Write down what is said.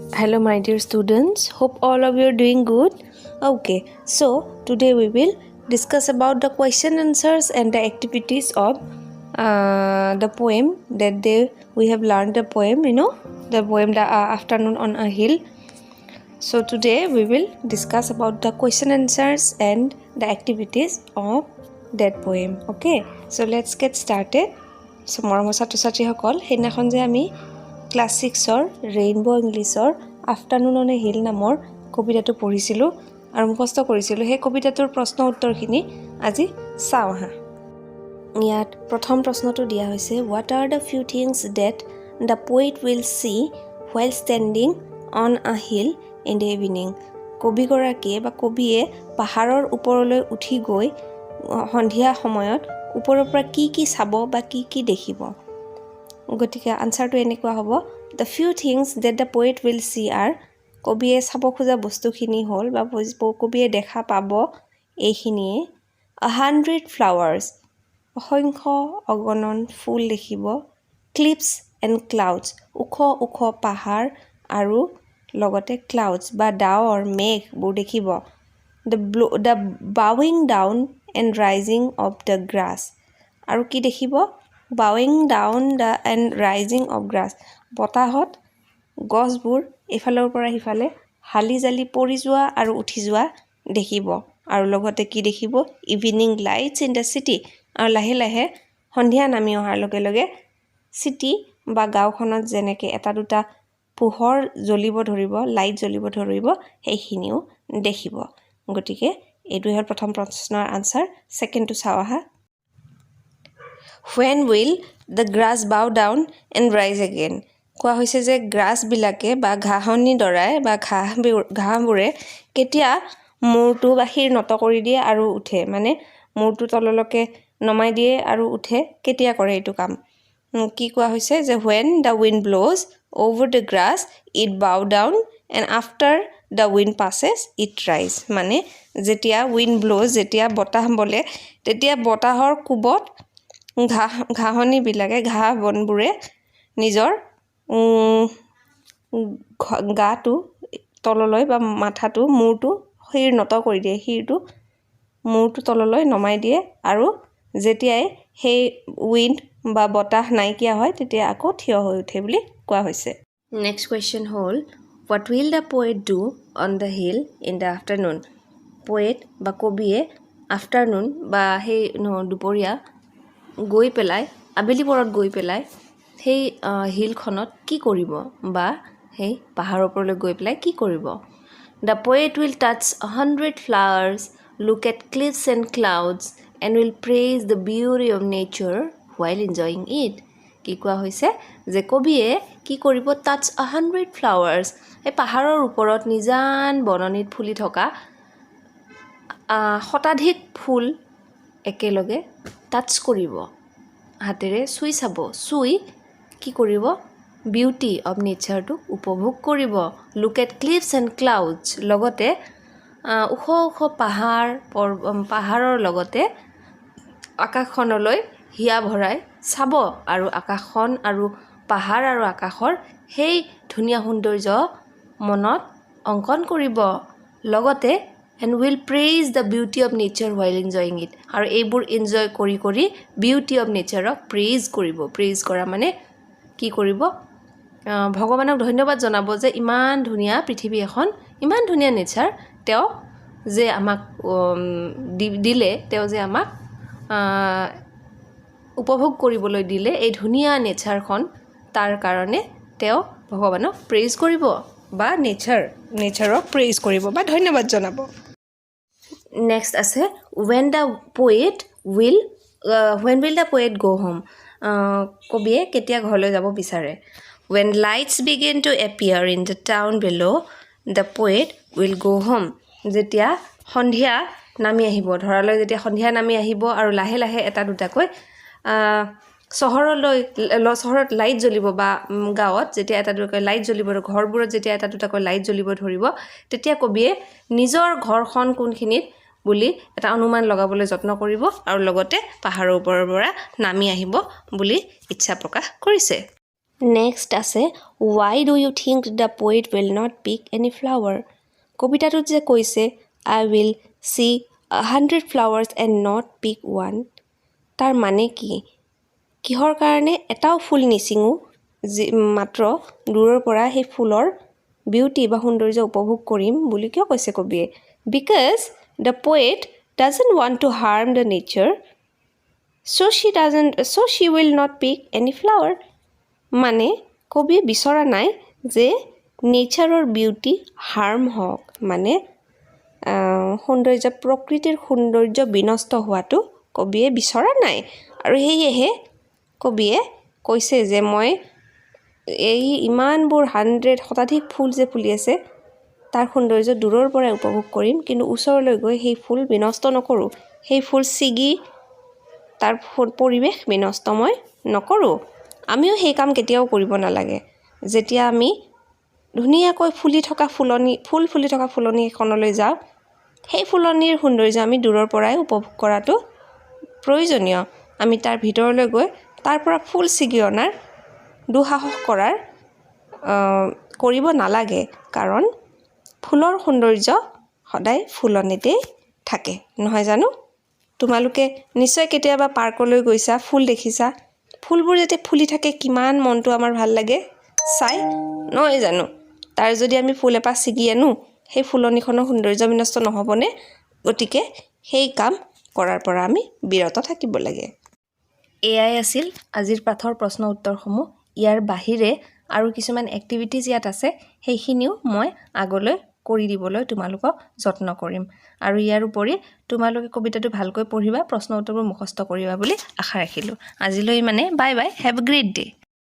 Hello my dear students, hope all of you are doing good. Okay, so today we will discuss about the question answers and the activities of the poem that we have learned the poem, the poem the afternoon on a hill. So today we will discuss about the question answers and the activities of that poem. Okay, so let's get started. So মৰমৰ ছাত্ৰ ছাত্ৰীসকল সেইদিনাখন যে আমি class 6ৰ rainbow ইংলিছৰ afternoon on a hill নামৰ কবিতাটো পঢ়িছিলোঁ আৰু মুখস্থ কৰিছিলোঁ। সেই কবিতাটোৰ প্ৰশ্ন উত্তৰখিনি আজি চাওঁ আহা। ইয়াত প্ৰথম প্ৰশ্নটো দিয়া হৈছে, what are the few things that the poet will see while standing on a hill in the evening. কবিগৰাকীয়ে বা কবিয়ে পাহাৰৰ ওপৰলৈ উঠি গৈ সন্ধিয়া সময়ত ওপৰৰ পৰা কি চাব বা কি দেখিব। গতিকে আনচাৰটো এনেকুৱা হ'ব, the few things that the poet will see are, কবিয়ে চাব খোজা বস্তুখিনি হ'ল বা কবিয়ে দেখা পাব এইখিনিয়ে, 100 flowers, অসংখ্য অগণন ফুল দেখিব, ক্লিপছ এণ্ড ক্লাউডছ, ওখ ওখ পাহাৰ আৰু লগতে ক্লাউডছ বা ডাৱৰ মেঘবোৰ দেখিব, the bowing down and rising of the grass, আৰু কি দেখিব, bowing down the and rising of grass, বতাহত গছবোৰ ইফালৰ পৰা সিফালে হালি জালি পৰি যোৱা আৰু উঠি যোৱা দেখিব, আৰু লগতে কি দেখিব, evening lights in the city, আৰু লাহে লাহে সন্ধিয়া নামি অহাৰ লগে লগে চিটি বা গাঁওখনত যেনেকৈ এটা দুটা পোহৰ জ্বলিব ধৰিব, লাইট জ্বলিব ধৰিব, সেইখিনিও দেখিব। গতিকে এইটোৱে হ'ল প্ৰথম প্ৰশ্নৰ আনচাৰ। ছেকেণ্ডটো চাওঁ আহা। When will the grass bow down and rise again? কোৱা হৈছে যে গ্ৰাছবিলাকে বা ঘাঁহনি দৰাই বা ঘাঁহবোৰে কেতিয়া মূৰটো বা শিৰ নত কৰি দিয়ে আৰু উঠে, মানে মূৰটো তললৈকে নমাই দিয়ে আৰু উঠে, কেতিয়া কৰে এইটো কাম। কি কোৱা হৈছে যে when the wind blows over the grass it bow down and after the wind passes it rise, মানে যেতিয়া wind blows, যেতিয়া বতাহ বলে তেতিয়া বতাহৰ কোবত ঘাঁহনিবিলাকে ঘাঁহ বনবোৰে নিজৰ গাটো তললৈ বা মাথাটো মূৰটো শিৰ নত কৰি দিয়ে, মূৰটো তললৈ নমাই দিয়ে, আৰু যেতিয়াই সেই উইণ্ড বা বতাহ নাইকিয়া হয় তেতিয়া আকৌ থিয় হৈ উঠে বুলি কোৱা হৈছে। নেক্সট কুৱেশ্যন হ'ল, what will the poet do on the hill in the afternoon? Poet বা কবিয়ে আফটাৰনুন বা সেই দুপৰীয়া গৈ পেলাই, আবেলি পৰত গৈ পেলাই সেই হিলখনত কি কৰিব বা সেই পাহাৰৰ ওপৰলৈ গৈ পেলাই কি কৰিব। The poet will touch 100 flowers, look at cliffs and clouds and will praise the beauty of nature while enjoying it. কি কোৱা হৈছে যে কবিয়ে কি কৰিব, টাচ 100 flowers, এই পাহাৰৰ ওপৰত নিজান বননিত ফুলি থকা শতাধিক ফুল একেলগে টাচ কৰিব, হাতেৰে চুই চাব, চুই কি কৰিব, বিউটি অফ নেচাৰটো উপভোগ কৰিব। লুক এট ক্লিফছ এণ্ড ক্লাউডছ, লগতে ওখ ওখ পাহাৰৰ লগতে আকাশখনলৈ হিয়া ভৰাই চাব, আৰু আকাশখন আৰু পাহাৰ আৰু আকাশৰ সেই ধুনীয়া সৌন্দৰ্য মনত অংকন কৰিব, লগতে and will praise the beauty of nature while enjoying it, আৰু এইবোৰ এনজয় কৰি কৰি বিউটি অফ নেচাৰক প্ৰেইজ কৰিব। প্ৰেইজ কৰা মানে কি কৰিব, ভগৱানক ধন্যবাদ জনাব যে ইমান ধুনীয়া পৃথিৱী এখন, ইমান ধুনীয়া নেচাৰ তেওঁ যে আমাক দিলে, তেওঁ যে আমাক উপভোগ কৰিবলৈ দিলে এই ধুনীয়া নেচাৰখন, তাৰ কাৰণে তেওঁ ভগৱানক প্ৰেইজ কৰিব বা নেচাৰক প্ৰেইজ কৰিব বা ধন্যবাদ জনাব। নেক্সট আছে, when will the poet go home? কবিয়ে কেতিয়া ঘৰলৈ যাব বিচাৰে। When lights begin to appear in the town below, the poet will go home. যেতিয়া সন্ধিয়া নামি আহিব, ধৰালৈ যেতিয়া সন্ধিয়া নামি আহিব আৰু লাহে লাহে এটা দুটাকৈ চহৰত লাইট জ্বলিব, বা গাঁৱত যেতিয়া এটা দুটাকৈ লাইট জ্বলিব, ঘৰবোৰত যেতিয়া এটা দুটাকৈ লাইট জ্বলিব ধৰিব, তেতিয়া কবিয়ে নিজৰ ঘৰখন কোনখিনিত বুলি এটা অনুমান লগাবলৈ যত্ন কৰিব, আৰু লগতে পাহাৰৰ ওপৰৰ পৰা নামি আহিব বুলি ইচ্ছা প্ৰকাশ কৰিছে। নেক্সট আছে why do you think the poet will not pick any flower? কবিতাটোত যে কৈছে I will see 100 flowers and not pick one. তাৰ মানে কি? কিহৰ কাৰণে এটাও ফুল নিচিঙো মাত্ৰ দূৰৰ পৰা সেই ফুলৰ বিউটি বা সৌন্দৰ্য উপভোগ কৰিম বুলি কিয় কৈছে কবিয়ে? Because the poet doesn't want to harm the nature, so she will not pick any flower. মানে কবিয়ে বিচৰা নাই যে নেচাৰৰ বিউটি হাৰ্ম হওক, মানে সৌন্দৰ্য প্ৰকৃতিৰ সৌন্দৰ্য বিনষ্ট হোৱাটো কবিয়ে বিচৰা নাই। আৰু সেয়েহে কবিয়ে কৈছে যে মই এই ইমানবোৰ 100 শতাধিক ফুল যে ফুলি আছে তাৰ সৌন্দৰ্য দূৰৰ পৰাই উপভোগ কৰিম, কিন্তু ওচৰলৈ গৈ সেই ফুল বিনষ্ট নকৰোঁ, সেই ফুল ছিগি তাৰ পৰিৱেশ বিনষ্ট মই নকৰোঁ। আমিও সেই কাম কেতিয়াও কৰিব নালাগে। যেতিয়া আমি ধুনীয়াকৈ ফুল ফুলি থকা ফুলনি এখনলৈ যাওঁ, সেই ফুলনিৰ সৌন্দৰ্য আমি দূৰৰ পৰাই উপভোগ কৰাটো প্ৰয়োজনীয়। আমি তাৰ ভিতৰলৈ গৈ তাৰ পৰা ফুল ছিগি অনাৰ দুঃসাহস কৰিব নালাগে, কাৰণ ফুলৰ সৌন্দৰ্য সদায় ফুলনিতেই থাকে, নহয় জানো? তোমালোকে নিশ্চয় কেতিয়াবা পাৰ্কলৈ গৈছা, ফুল দেখিছা, ফুলবোৰ যেতিয়া ফুলি থাকে কিমান মনটো আমাৰ ভাল লাগে চাই, নহয় জানো? তাৰ যদি আমি ফুল এপাহ ছিগি আনো, সেই ফুলনিখনৰ সৌন্দৰ্য বিনষ্ট নহ'বনে? গতিকে সেই কাম কৰাৰ পৰা আমি বিৰত থাকিব লাগে। এয়াই আছিল আজিৰ পাঠৰ প্ৰশ্ন উত্তৰসমূহ। ইয়াৰ বাহিৰে আৰু কিছুমান এক্টিভিটিজ ইয়াত আছে, সেইখিনিও মই আগলৈ কৰি দিবলৈ তোমালোকক যত্ন কৰিম। আৰু ইয়াৰ উপৰি তোমালোকে কবিতাটো ভালকৈ পঢ়িবা, প্ৰশ্ন উত্তৰবোৰ মুখস্থ কৰিবা বুলি আশা ৰাখিলোঁ। আজিলৈ bye bye, have a great day.